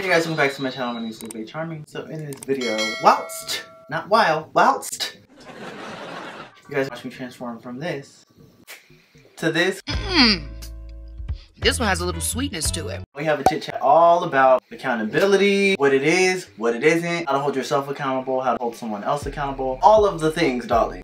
Hey guys, welcome back to my channel. My name is Felipé Charming. So in this video, whilst you guys watch me transform from this to this. This one has a little sweetness to it. We have a chit chat all about accountability, what it is, what it isn't, how to hold yourself accountable, how to hold someone else accountable, all of the things, darling.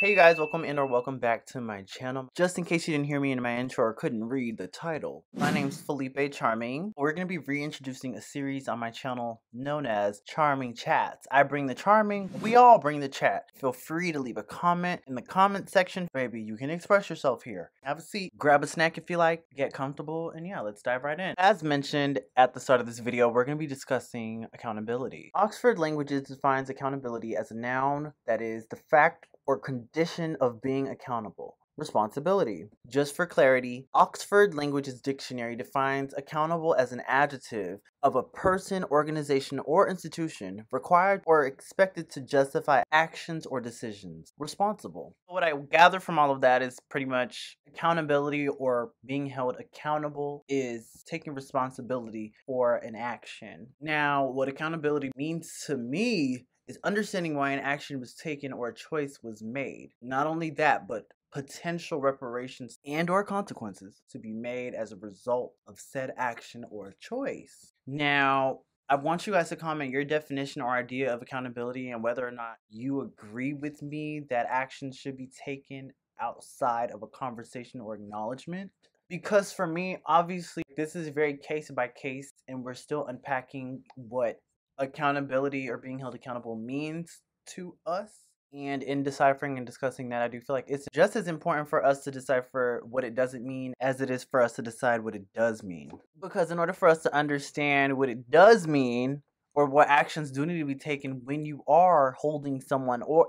Hey guys, welcome in or welcome back to my channel. Just in case you didn't hear me in my intro or couldn't read the title, my name's Felipé Charming. We're going to be reintroducing a series on my channel known as Charming Chats. I bring the charming, we all bring the chat. Feel free to leave a comment in the comment section. Maybe you can express yourself here. Have a seat, grab a snack if you like, get comfortable, and yeah, let's dive right in. As mentioned at the start of this video, we're going to be discussing accountability. Oxford Languages defines accountability as a noun that is the fact or condition of being accountable. Responsibility. Just for clarity, Oxford Languages Dictionary defines accountable as an adjective of a person, organization, or institution required or expected to justify actions or decisions. Responsible. What I gather from all of that is pretty much accountability or being held accountable is taking responsibility for an action. Now, what accountability means to me is understanding why an action was taken or a choice was made. Not only that, but potential reparations and or consequences to be made as a result of said action or choice. Now, I want you guys to comment your definition or idea of accountability and whether or not you agree with me that actions should be taken outside of a conversation or acknowledgement. Because for me, obviously, this is very case by case and we're still unpacking what accountability or being held accountable means to us. And in deciphering and discussing that, I do feel like it's just as important for us to decipher what it doesn't mean as it is for us to decide what it does mean. Because in order for us to understand what it does mean, or what actions do need to be taken when you are holding someone or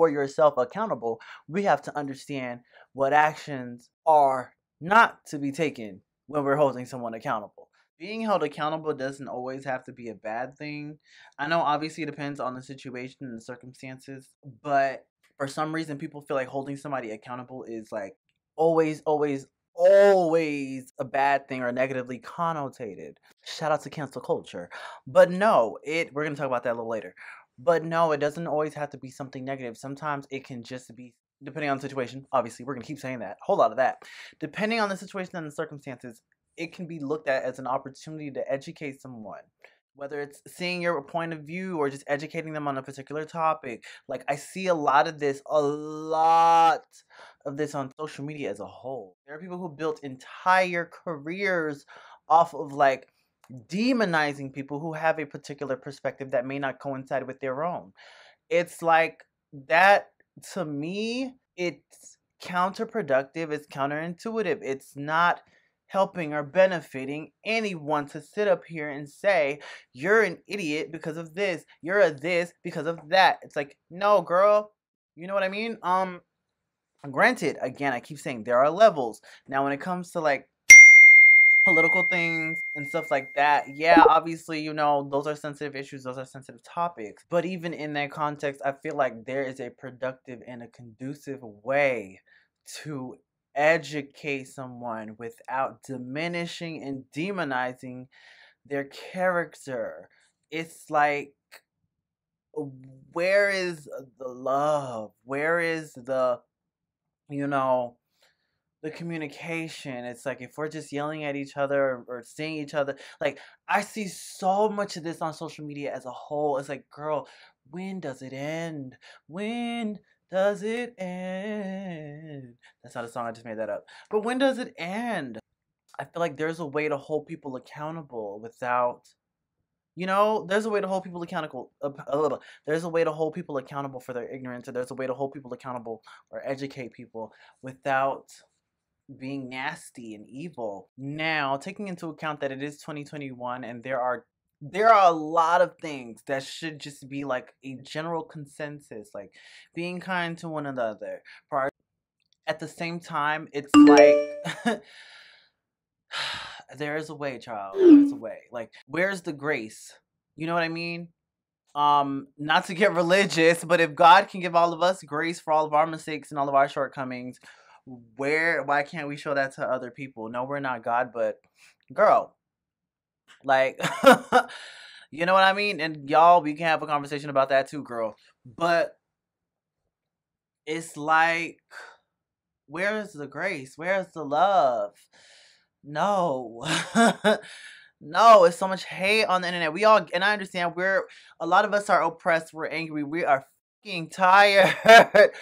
yourself accountable, we have to understand what actions are not to be taken when we're holding someone accountable. Being held accountable doesn't always have to be a bad thing. I know obviously it depends on the situation and the circumstances, but for some reason people feel like holding somebody accountable is like always a bad thing or negatively connotated. Shout out to cancel culture. But no, we're going to talk about that a little later. But no, it doesn't always have to be something negative. Sometimes it can just be, depending on the situation, obviously we're going to keep saying that, a whole lot of that. Depending on the situation and the circumstances, it can be looked at as an opportunity to educate someone, whether it's seeing your point of view or just educating them on a particular topic. Like, I see a lot of this on social media as a whole. There are people who built entire careers off of like demonizing people who have a particular perspective that may not coincide with their own. It's like that, to me, it's counterproductive, it's counterintuitive, it's not helping or benefiting anyone to sit up here and say, you're an idiot because of this, you're a this because of that. It's like, no, girl, you know what I mean? Granted, again, I keep saying there are levels. Now, when it comes to like political things and stuff like that, yeah, obviously, you know, those are sensitive issues, those are sensitive topics. But even in that context, I feel like there is a productive and a conducive way to educate someone without diminishing and demonizing their character. It's like, where is the love? Where is the, you know, the communication? It's like, if we're just yelling at each other or seeing each other, like, I see so much of this on social media as a whole. It's like, girl, when does it end? When does it end? That's not a song, I just made that up. But when does it end? I feel like there's a way to hold people accountable without, you know, there's a way to hold people accountable. There's a way to hold people accountable for their ignorance, or there's a way to hold people accountable or educate people without being nasty and evil. Now, taking into account that it is 2021 and there are a lot of things that should just be like a general consensus, like being kind to one another. At the same time, it's like there is a way, child. There's a way. Like, where's the grace? You know what I mean? Not to get religious, but if God can give all of us grace for all of our mistakes and all of our shortcomings, Why can't we show that to other people? No, we're not God, but girl, like, you know what I mean? And y'all, we can have a conversation about that too, girl. But it's like, where's the grace? Where's the love? No. No, it's so much hate on the internet. We all, and I understand, a lot of us are oppressed, we're angry, we are fucking tired.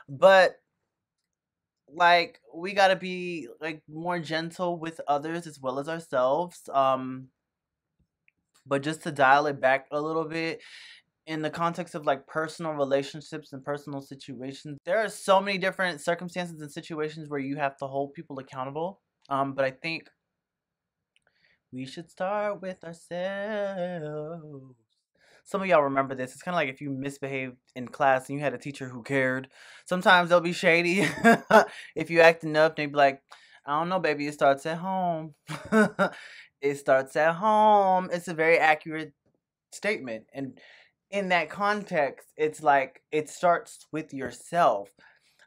But like, we gotta be like more gentle with others as well as ourselves. But just to dial it back a little bit, in the context of like personal relationships and personal situations, there are so many different circumstances and situations where you have to hold people accountable. But I think we should start with ourselves. Some of y'all remember this. It's kind of like if you misbehaved in class and you had a teacher who cared. Sometimes they'll be shady. If you acting up, they'd be like, I don't know, baby, it starts at home. It starts at home. It's a very accurate statement. And in that context, it's like it starts with yourself.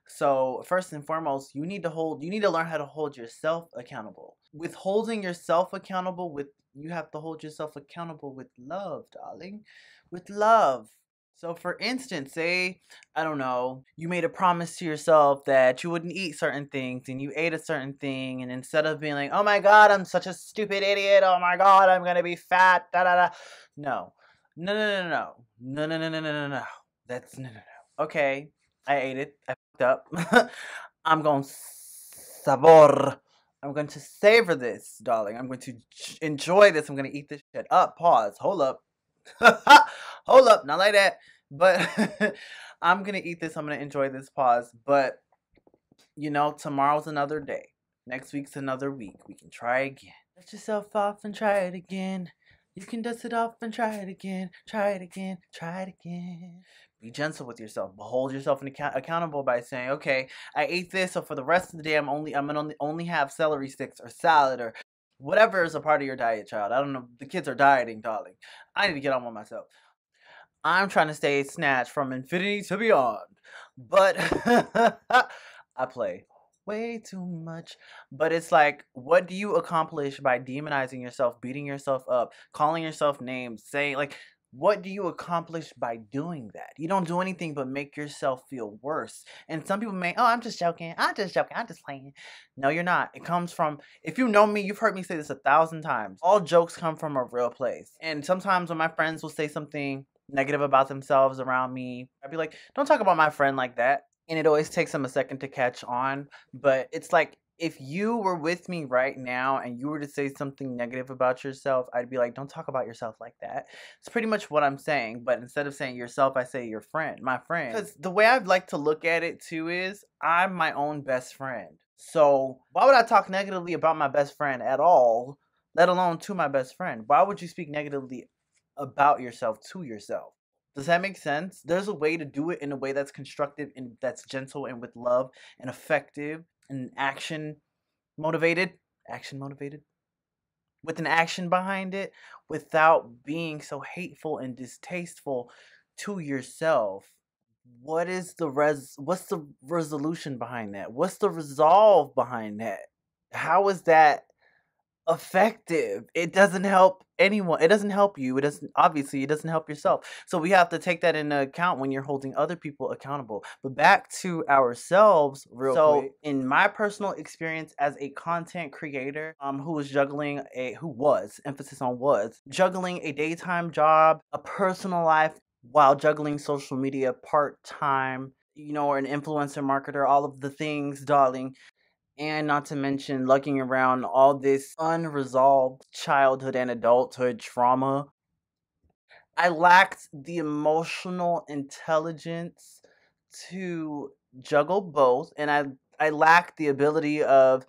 So first and foremost, you need to learn how to hold yourself accountable. With holding yourself accountable, you have to hold yourself accountable with love, darling. With love. So for instance, say, I don't know, you made a promise to yourself that you wouldn't eat certain things and you ate a certain thing, and instead of being like, oh my god, I'm such a stupid idiot, oh my god, I'm gonna be fat, da da da. No. No no no no. No no no no no no no. That's no no no. Okay. I ate it. I fucked up. I'm going to sabor. I'm going to savor this, darling. I'm going to enjoy this. I'm going to eat this shit up. Pause. Hold up. Hold up. Not like that. But I'm going to eat this. I'm going to enjoy this. Pause. But, tomorrow's another day. Next week's another week. We can try again. Dust yourself off and try it again. You can dust it off and try it again. Try it again. Try it again. Be gentle with yourself. Hold yourself accountable by saying, okay, I ate this, so for the rest of the day, I'm gonna only have celery sticks or salad or whatever is a part of your diet, child. I don't know. The kids are dieting, darling. I need to get on with myself. I'm trying to stay snatched from infinity to beyond, but I play way too much. But it's like, what do you accomplish by demonizing yourself, beating yourself up, calling yourself names, saying like, what do you accomplish by doing that? You don't do anything but make yourself feel worse. And some people may, oh, I'm just joking. I'm just playing. No, you're not. It comes from, if you know me, you've heard me say this 1,000 times. All jokes come from a real place. And sometimes when my friends will say something negative about themselves around me, I'd be like, don't talk about my friend like that. And it always takes them a second to catch on. But it's like, if you were with me right now and you were to say something negative about yourself, I'd be like, don't talk about yourself like that. It's pretty much what I'm saying. But instead of saying yourself, I say your friend, my friend. Because the way I'd like to look at it too is I'm my own best friend. So why would I talk negatively about my best friend at all, let alone to my best friend? Why would you speak negatively about yourself to yourself? Does that make sense? There's a way to do it in a way that's constructive and that's gentle and with love and effective and action motivated with an action behind it, without being so hateful and distasteful to yourself. What's the resolution behind that? What's the resolve behind that? How is that effective? It doesn't help anyone. It doesn't help you. It doesn't help yourself. So we have to take that into account when you're holding other people accountable. But back to ourselves real quick. In my personal experience as a content creator, who was juggling emphasis on was juggling a daytime job, a personal life, while juggling social media part-time, or an influencer marketer, all of the things, darling. And not to mention lugging around all this unresolved childhood and adulthood trauma. I lacked the emotional intelligence to juggle both, and I lacked the ability of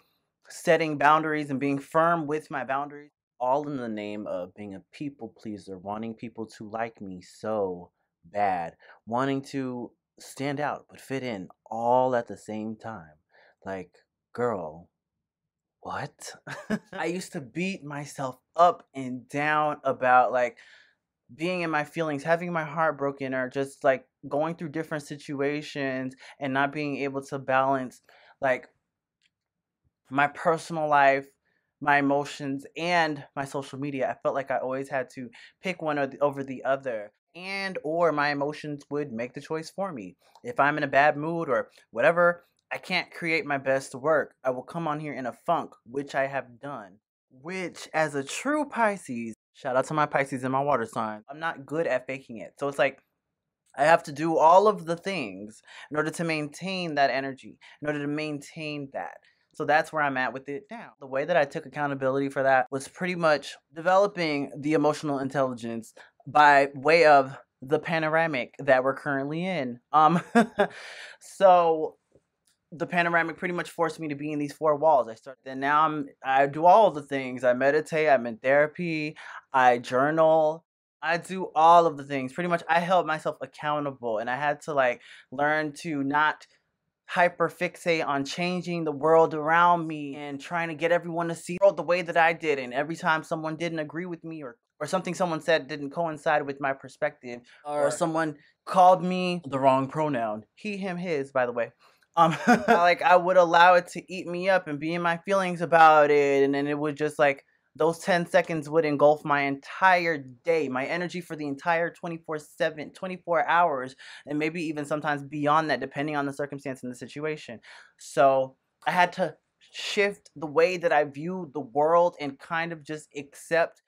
setting boundaries and being firm with my boundaries, all in the name of being a people pleaser, wanting people to like me so bad, wanting to stand out but fit in all at the same time. Like, girl, what? I used to beat myself up and down about like being in my feelings, having my heart broken, or just like going through different situations and not being able to balance like my personal life, my emotions, and my social media. I felt like I always had to pick one over the other, and or my emotions would make the choice for me. If I'm in a bad mood or whatever, I can't create my best work. I will come on here in a funk, which I have done. Which, as a true Pisces, shout out to my Pisces and my water sign, I'm not good at faking it. So it's like I have to do all of the things in order to maintain that energy, in order to maintain that. So that's where I'm at with it now. The way that I took accountability for that was pretty much developing the emotional intelligence by way of the panoramic that we're currently in. So the panoramic pretty much forced me to be in these four walls. Then now I do all the things. I meditate, I'm in therapy, I journal, I do all of the things. Pretty much I held myself accountable, and I had to like learn to not hyper fixate on changing the world around me and trying to get everyone to see the world the way that I did. And every time someone didn't agree with me, or something someone said didn't coincide with my perspective, or someone called me the wrong pronoun, he, him, his, by the way. Like I would allow it to eat me up and be in my feelings about it, and then it would just like those 10 seconds would engulf my entire day, my energy for the entire 24/7, 24 hours, and maybe even sometimes beyond that, depending on the circumstance and the situation. So I had to shift the way that I view the world and kind of just accept.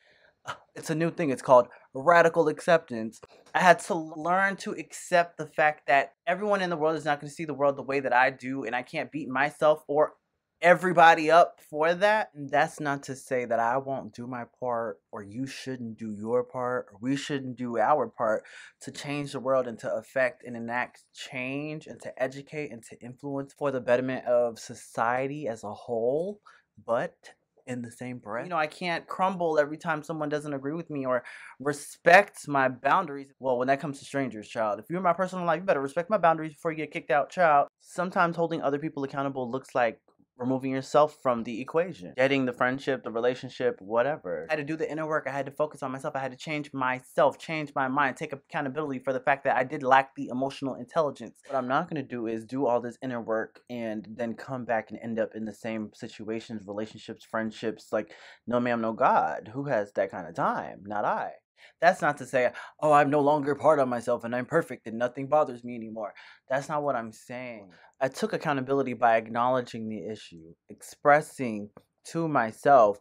It's a new thing. It's called radical acceptance. I had to learn to accept the fact that everyone in the world is not going to see the world the way that I do, and I can't beat myself or everybody up for that. And that's not to say that I won't do my part, or you shouldn't do your part, or we shouldn't do our part to change the world and to affect and enact change and to educate and to influence for the betterment of society as a whole. But in the same breath, I can't crumble every time someone doesn't agree with me or respect my boundaries. Well, when that comes to strangers, child, if you're in my personal life, you better respect my boundaries before you get kicked out, child. Sometimes holding other people accountable looks like removing yourself from the equation, getting the friendship, the relationship, whatever. I had to do the inner work. I had to focus on myself. I had to change myself, change my mind, take accountability for the fact that I did lack the emotional intelligence. What I'm not going to do is do all this inner work and then come back and end up in the same situations, relationships, friendships. Like, no ma'am, no God. Who has that kind of time? Not I. That's not to say, oh, I'm no longer part of myself and I'm perfect and nothing bothers me anymore. That's not what I'm saying. I took accountability by acknowledging the issue, expressing to myself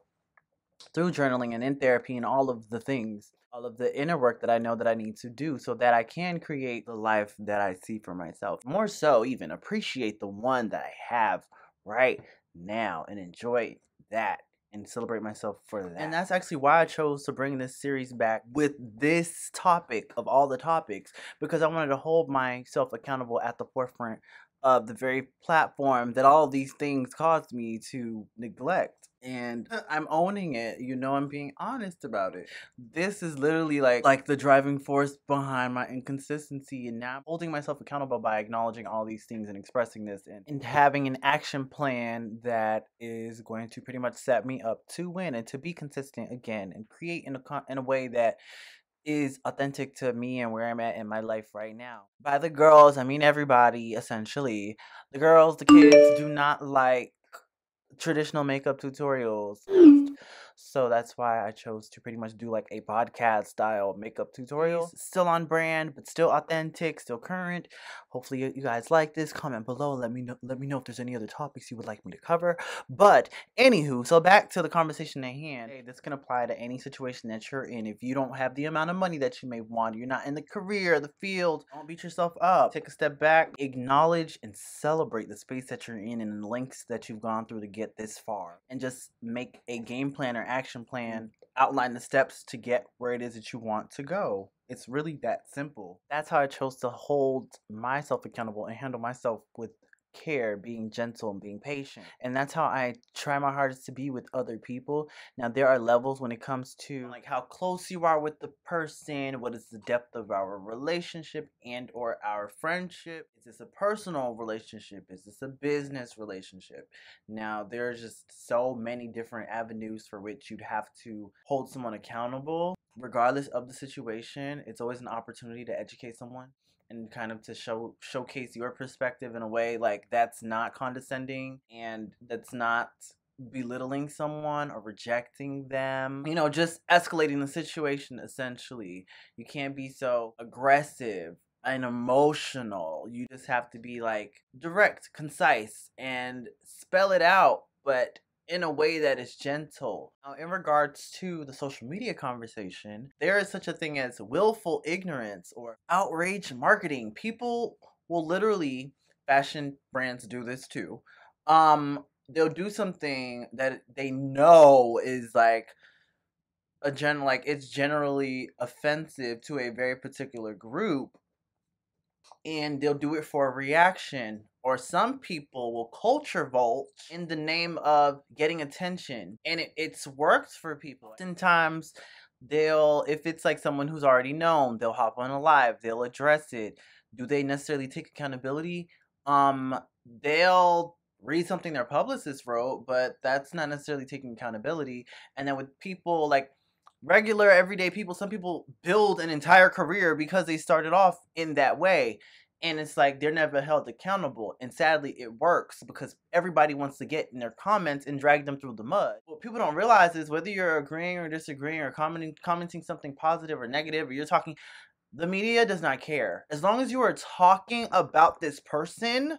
through journaling and in therapy and all of the things, all of the inner work that I know that I need to do so that I can create the life that I see for myself. More so, even appreciate the one that I have right now and enjoy that and celebrate myself for that. And that's actually why I chose to bring this series back with this topic of all the topics, because I wanted to hold myself accountable at the forefront of the very platform that all of these things caused me to neglect. And I'm owning it, I'm being honest about it. This is literally like the driving force behind my inconsistency, and now I'm holding myself accountable by acknowledging all these things and expressing this and having an action plan that is going to pretty much set me up to win and to be consistent again and create in a way that is authentic to me and where I'm at in my life right now. By the girls, I mean everybody, essentially. The girls, the kids do not like traditional makeup tutorials. So that's why I chose to pretty much do like a podcast style makeup tutorial. Still on brand, but still authentic, still current. Hopefully you guys like this. Comment below. Let me know if there's any other topics you would like me to cover. But anywho, so back to the conversation at hand. Hey, this can apply to any situation that you're in. If you don't have the amount of money that you may want, you're not in the career, the field, don't beat yourself up. Take a step back, acknowledge and celebrate the space that you're in and the lengths that you've gone through to get this far. And just make a game plan or action plan, outline the steps to get where it is that you want to go. It's really that simple. That's how I chose to hold myself accountable and handle myself with care, being gentle and being patient. And that's how I try my hardest to be with other people. Now there are levels when it comes to like how close you are with the person, what is the depth of our relationship and or our friendship. Is this a personal relationship? Is this a business relationship? Now there's just so many different avenues for which you'd have to hold someone accountable. Regardless of the situation, it's always an opportunity to educate someone. and kind of to showcase your perspective in a way like that's not condescending and that's not belittling someone or rejecting them. You know, just escalating the situation essentially. You can't be so aggressive and emotional. You just have to be like direct, concise, and spell it out, but in a way that is gentle. Now, in regards to the social media conversation, there is such a thing as willful ignorance or outrage marketing. People will literally, fashion brands do this too. They'll do something that they know is like it's generally offensive to a very particular group, and they'll do it for a reaction. Or some people will culture vault in the name of getting attention, and it's worked for people. Sometimes they'll, if it's like someone who's already known, they'll hop on a live, they'll address it. Do they necessarily take accountability? They'll read something their publicist wrote, but that's not necessarily taking accountability. And then with people like regular everyday people, some people build an entire career because they started off in that way, and it's like they're never held accountable. And sadly it works because everybody wants to get in their comments and drag them through the mud. What people don't realize is whether you're agreeing or disagreeing or commenting something positive or negative, or you're talking, the media does not care. As long as you are talking about this person,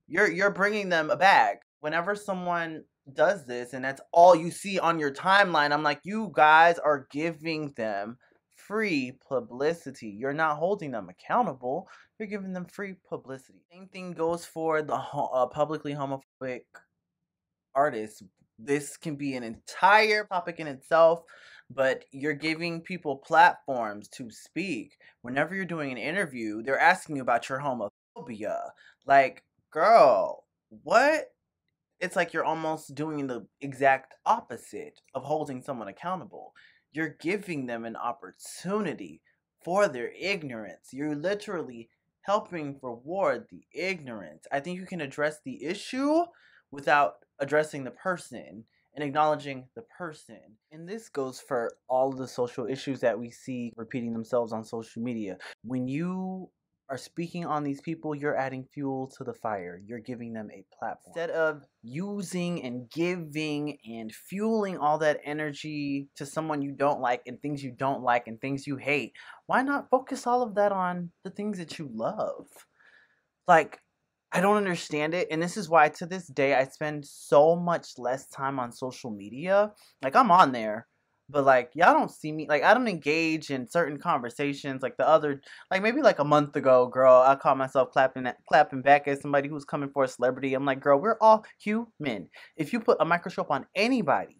you're bringing them a bag. Whenever someone does this and that's all you see on your timeline, I'm like, you guys are giving them free publicity. You're not holding them accountable. You're giving them free publicity. Same thing goes for the publicly homophobic artists. This can be an entire topic in itself, but you're giving people platforms to speak. Whenever you're doing an interview, they're asking you about your homophobia. Like, girl, what? It's like you're almost doing the exact opposite of holding someone accountable. You're giving them an opportunity for their ignorance. You're literally helping reward the ignorance. I think you can address the issue without addressing the person and acknowledging the person. And this goes for all of the social issues that we see repeating themselves on social media. When you are speaking on these people, you're adding fuel to the fire. You're giving them a platform. Instead of using and giving and fueling all that energy to someone you don't like and things you don't like and things you hate, why not focus all of that on the things that you love? Like, I don't understand it, and this is why to this day I spend so much less time on social media. Like, I'm on there, but like, y'all don't see me, like, I don't engage in certain conversations. Like the other, like maybe like a month ago, girl, I caught myself clapping back at somebody who was coming for a celebrity. I'm like, girl, we're all human. If you put a microscope on anybody,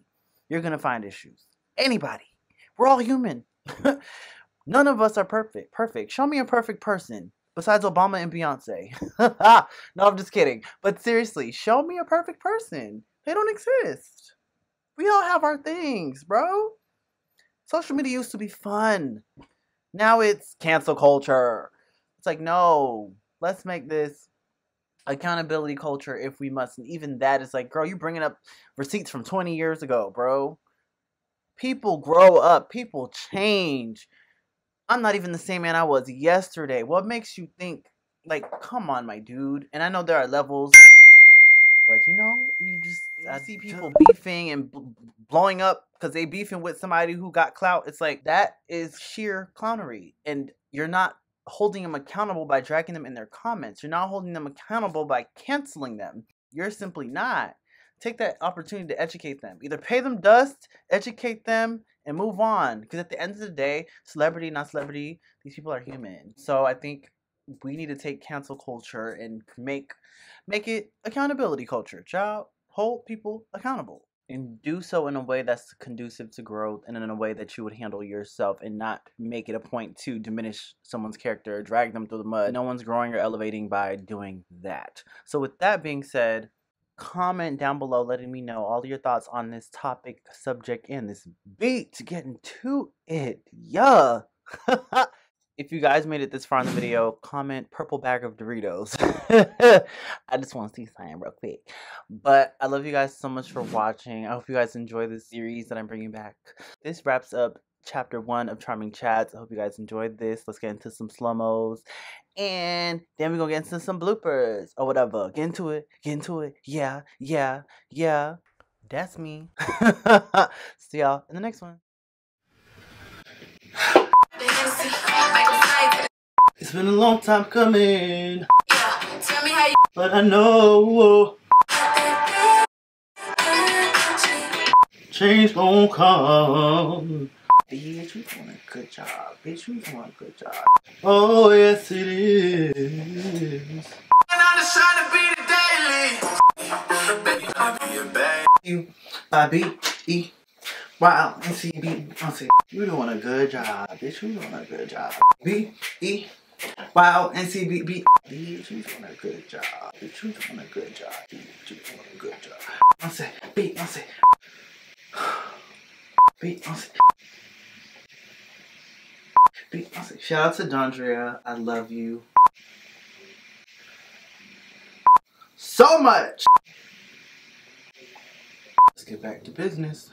you're gonna find issues. Anybody. We're all human. None of us are perfect. Show me a perfect person besides Obama and Beyonce. No, I'm just kidding. But seriously, show me a perfect person. They don't exist. We all have our things, bro. Social media used to be fun. Now it's cancel culture. It's like, no, let's make this accountability culture if we must. And even that is like, girl, you bringing up receipts from 20 years ago, bro. People grow up. People change. I'm not even the same man I was yesterday. What makes you think, like, come on, my dude? And I know there are levels, but you know, I see people beefing and blowing up because they beefing with somebody who got clout. It's like, that is sheer clownery. And you're not holding them accountable by dragging them in their comments. You're not holding them accountable by canceling them. You're simply not. Take that opportunity to educate them. Either pay them dust, educate them, and move on. Because at the end of the day, celebrity, not celebrity, these people are human. So I think we need to take cancel culture and make it accountability culture. Child, hold people accountable. And do so in a way that's conducive to growth and in a way that you would handle yourself, and not make it a point to diminish someone's character, drag them through the mud. No one's growing or elevating by doing that. So with that being said, comment down below letting me know all of your thoughts on this topic, subject, and this beat. Getting to it. Yeah. If you guys made it this far in the video, comment purple bag of Doritos. I just want to see something real quick. But I love you guys so much for watching. I hope you guys enjoy this series that I'm bringing back. This wraps up chapter 1 of Charming Chats. I hope you guys enjoyed this. Let's get into some slow-mos. And then we're gonna get into some bloopers or whatever. Get into it. Get into it. Yeah, yeah, yeah. That's me. See y'all in the next one. It's been a long time coming. Yeah, tell me how you. But I know change gon' come. Bitch, we doing a good job. Bitch, we doing a good job. Oh, yes, it is. And I'm just trying to be the daily. Baby, I be your babe. You, by B-E, wow, N-C-B, I'll you doing a good job. Bitch, you doing a good job. B-E, wow, N-C-B-B. Bitch, you doing a good job. Bitch, you doing a good job. Bitch, you doing a good job. I'll say, B, I'll say. B, I'll say. B, I'll say. Shout out to Dondria. I love you so much. Let's get back to business.